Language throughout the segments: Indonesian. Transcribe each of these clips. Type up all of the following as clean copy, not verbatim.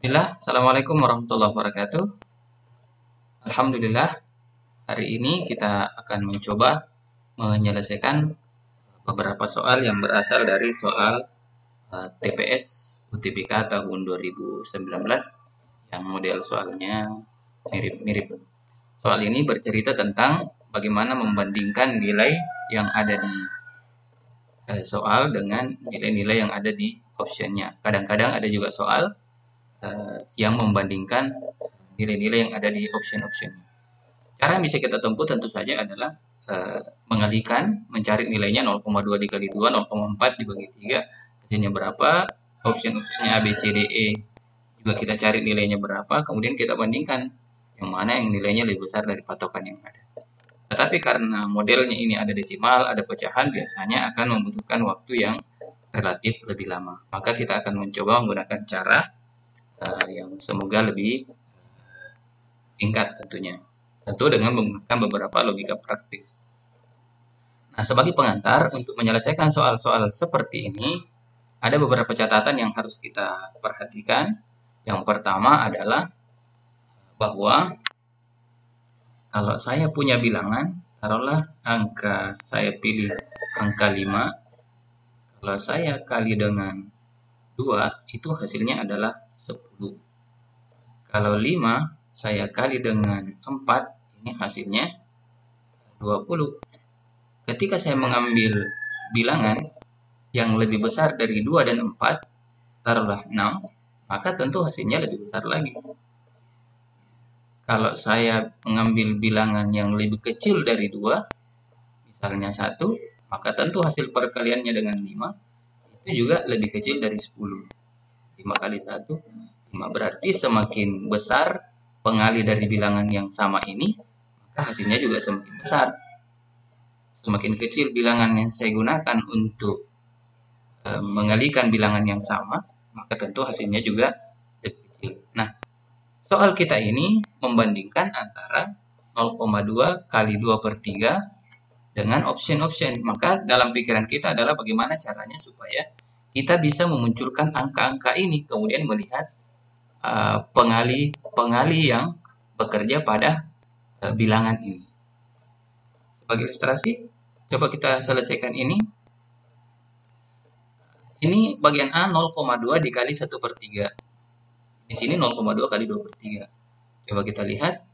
Bismillah, Assalamualaikum warahmatullahi wabarakatuh. Alhamdulillah, hari ini kita akan mencoba menyelesaikan beberapa soal yang berasal dari soal TPS UTBK tahun 2019 yang model soalnya mirip-mirip. Soal ini bercerita tentang bagaimana membandingkan nilai yang ada di soal dengan nilai-nilai yang ada di optionnya. Kadang-kadang ada juga soal yang membandingkan nilai-nilai yang ada di option-option. Cara yang bisa kita tempuh tentu saja adalah mengalihkan, mencari nilainya 0,2 dikali 2, 0,4 dibagi 3, hasilnya berapa, option-optionnya A, B, C, D, E, juga kita cari nilainya berapa, kemudian kita bandingkan yang mana yang nilainya lebih besar dari patokan yang ada. Tetapi karena modelnya ini ada desimal, ada pecahan, biasanya akan membutuhkan waktu yang relatif lebih lama. Maka kita akan mencoba menggunakan cara yang semoga lebih singkat tentunya. Tentu dengan menggunakan beberapa logika praktis. Nah, sebagai pengantar untuk menyelesaikan soal-soal seperti ini, ada beberapa catatan yang harus kita perhatikan. Yang pertama adalah bahwa kalau saya punya bilangan, taruhlah saya pilih angka 5, kalau saya kali dengan 2, itu hasilnya adalah 10. Kalau 5, saya kali dengan 4, ini hasilnya 20. Ketika saya mengambil bilangan yang lebih besar dari 2 dan 4, taruhlah 6, maka tentu hasilnya lebih besar lagi. Kalau saya mengambil bilangan yang lebih kecil dari 2, misalnya 1, maka tentu hasil perkaliannya dengan 5 itu juga lebih kecil dari 10. 5 kali 1, 5. Berarti semakin besar pengali dari bilangan yang sama ini, maka hasilnya juga semakin besar. Semakin kecil bilangan yang saya gunakan untuk mengalihkan bilangan yang sama, maka tentu hasilnya juga lebih kecil. Nah, soal kita ini membandingkan antara 0,2 kali 2 per 3 dengan option-option. Maka dalam pikiran kita adalah bagaimana caranya supaya kita bisa memunculkan angka-angka ini, kemudian melihat pengali yang bekerja pada bilangan ini. Sebagai ilustrasi, coba kita selesaikan ini. Ini bagian A 0,2 dikali 1 per 3. Di sini 0,2 kali 2 per 3. Coba kita lihat.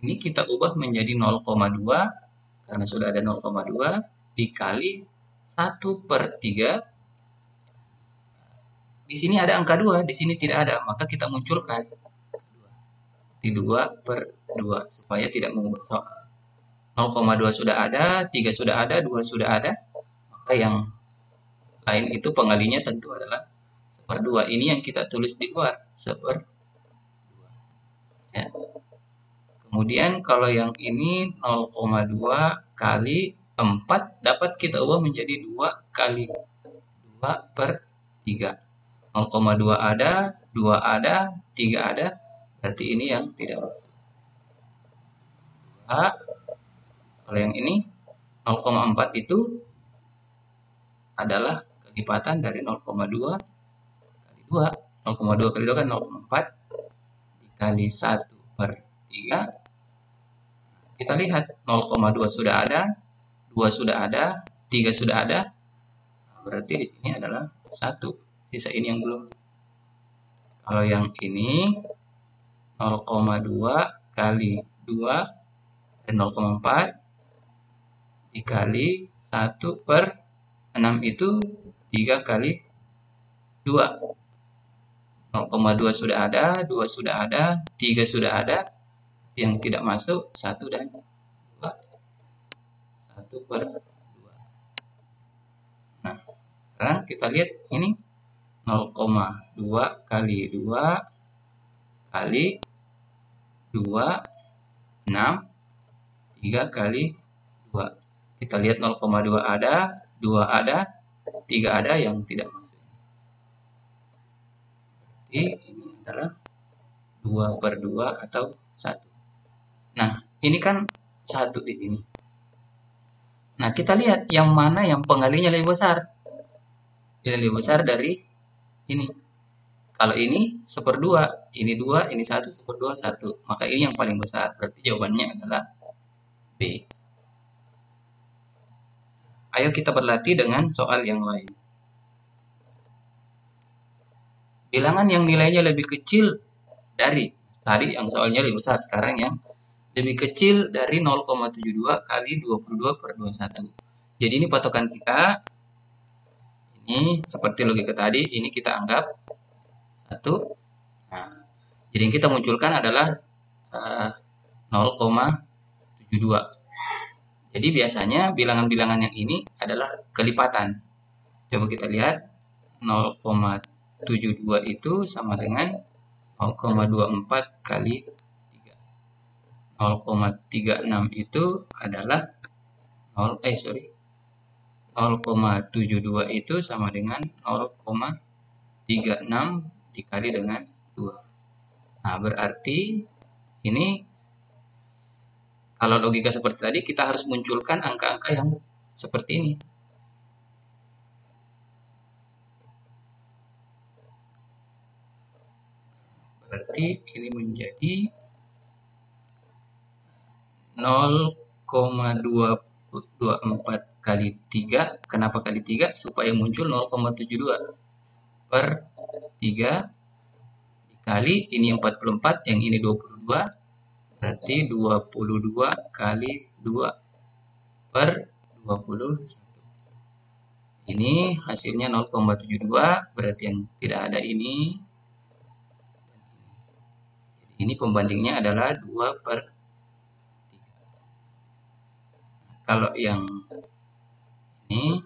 Ini kita ubah menjadi 0,2 karena sudah ada 0,2 dikali 1 per 3. Di sini ada angka 2, di sini tidak ada. Maka kita munculkan di 2 per 2 supaya tidak mengubah soal. 0,2 sudah ada, 3 sudah ada, 2 sudah ada. Maka yang lain itu pengalinya tentu adalah 1/2. Ini yang kita tulis di luar, 1/2. Ya. Kemudian kalau yang ini 0,2 kali 4 dapat kita ubah menjadi 2 kali 2 per 3. 0,2 ada, 2 ada, 3 ada, berarti ini yang tidak masuk. Kalau yang ini 0,4 itu adalah kelipatan dari 0,2 kali 2. 0,2 kali 2 kan 0,4 dikali 1 per 3. Kita lihat 0,2 sudah ada, 2 sudah ada, 3 sudah ada. Berarti di sini adalah 1. Sisa ini yang belum. Kalau yang ini 0,2 kali 2 dan 0,4 dikali 1 per 6 itu 3 kali 2. 0,2 sudah ada, 2 sudah ada, 3 sudah ada. Yang tidak masuk 1 dan 2. 1 per 2. Nah, sekarang kita lihat ini 0,2 kali 2 kali 2, 6, 3 kali 2. Kita lihat 0,2 ada, 2 ada, 3 ada, yang tidak masuk. Jadi ini adalah 2 per 2 atau 1. Nah, ini kan 1 di sini. Nah, kita lihat yang mana yang pengalinya lebih besar. Yang lebih besar dari ini. Kalau ini 1/2, ini 2, ini 1, 1/2, 1. Maka ini yang paling besar. Berarti jawabannya adalah B. Ayo kita berlatih dengan soal yang lain. Bilangan yang nilainya lebih kecil dari, tadi yang soalnya lebih besar, sekarang yang lebih kecil dari 0,72 kali 22/21. Jadi ini patokan kita. Ini seperti logika tadi, ini kita anggap 1. Nah, jadi yang kita munculkan adalah 0,72. Jadi biasanya bilangan-bilangan yang ini adalah kelipatan. Coba kita lihat, 0,72 itu sama dengan 0,24 kali 3. 0,36 itu adalah 0,72 itu sama dengan 0,36 dikali dengan 2. Nah, berarti ini kalau logika seperti tadi, kita harus munculkan angka-angka yang seperti ini. Berarti ini menjadi 0,224 kali 3. Kenapa kali 3? Supaya muncul 0,72 per 3 dikali ini 44, yang ini 22. Berarti 22 kali 2 per 21. Ini hasilnya 0,72, berarti yang tidak ada ini. Ini pembandingnya adalah 2/3. Kalau yang ini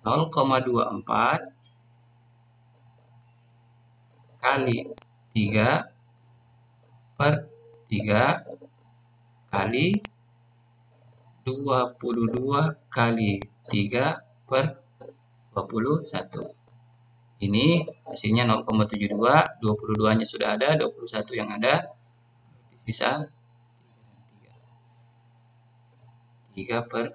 0,24 kali 3 per 3 kali 22 kali 3 per 21. Ini hasilnya 0,72, 22-nya sudah ada, 21 yang ada, sisa 3/3.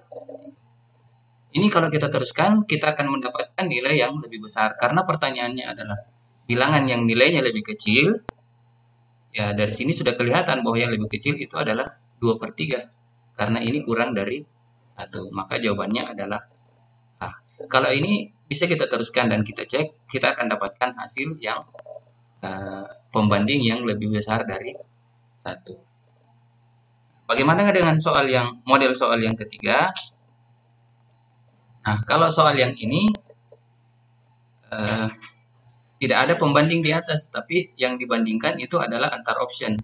Ini kalau kita teruskan, kita akan mendapatkan nilai yang lebih besar. Karena pertanyaannya adalah bilangan yang nilainya lebih kecil. Ya, dari sini sudah kelihatan bahwa yang lebih kecil itu adalah 2/3. Karena ini kurang dari 1. Maka jawabannya adalah A. Kalau ini bisa kita teruskan dan kita cek, kita akan dapatkan hasil yang pembanding yang lebih besar dari 1. Bagaimana dengan model soal yang ketiga? Nah, kalau soal yang ini tidak ada pembanding di atas, tapi yang dibandingkan itu adalah antar option.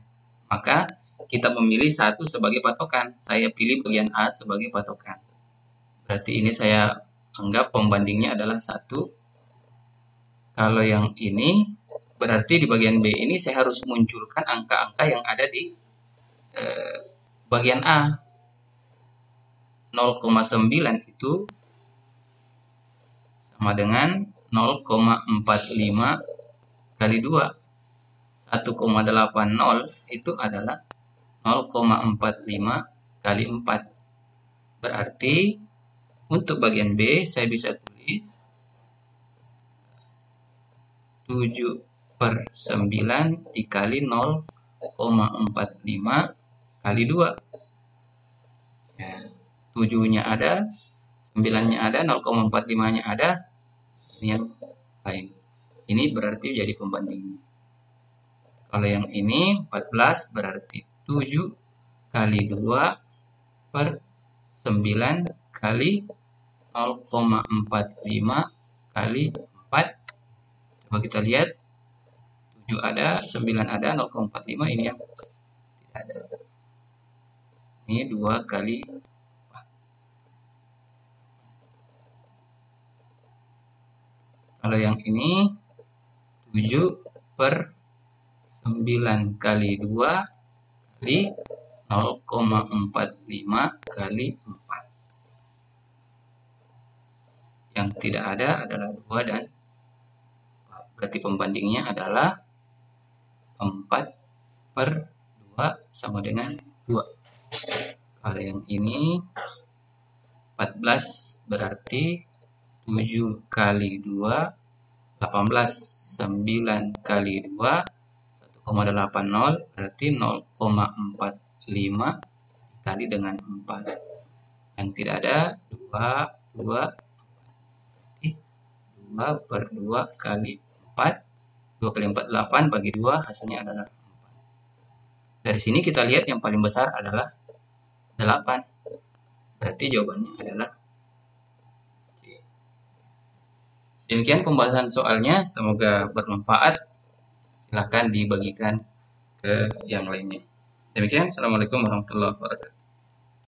Maka kita memilih 1 sebagai patokan. Saya pilih bagian A sebagai patokan. Berarti ini saya anggap pembandingnya adalah 1. Kalau yang ini, berarti di bagian B ini saya harus munculkan angka-angka yang ada di bagian A. 0,9 itu sama dengan 0,45 kali 2. 1,80 itu adalah 0,45 kali 4. Berarti untuk bagian B saya bisa tulis 7/9 dikali 0,45 kali 2. Ya, 7-nya ada, 9-nya ada, 0,45-nya ada. Ini yang lain. Ini berarti jadi pembanding. Kalau yang ini 14 berarti 7 kali 2 per 9 kali 0,45 kali 4. Coba kita lihat. 7 ada, 9 ada, 0,45 ini yang tidak ada. Ini 2 kali 4. Kalau yang ini 7/9 kali 2 kali 0,45 kali 4. Yang tidak ada adalah 2 dan 4. Berarti pembandingnya adalah 4/2 sama dengan 2. Kalau yang ini 14 berarti 7 kali 2 18. 9 kali 2, 1,80 berarti 0,45 dikali dengan 4. Yang tidak ada 2 berarti 2 per 2 kali 4. 2 kali 4 8, bagi 2 hasilnya adalah 4. Dari sini kita lihat yang paling besar adalah 8. Berarti jawabannya adalah C. Demikian pembahasan soalnya, semoga bermanfaat. Silahkan dibagikan ke yang lainnya. Demikian, Assalamualaikum warahmatullahi wabarakatuh.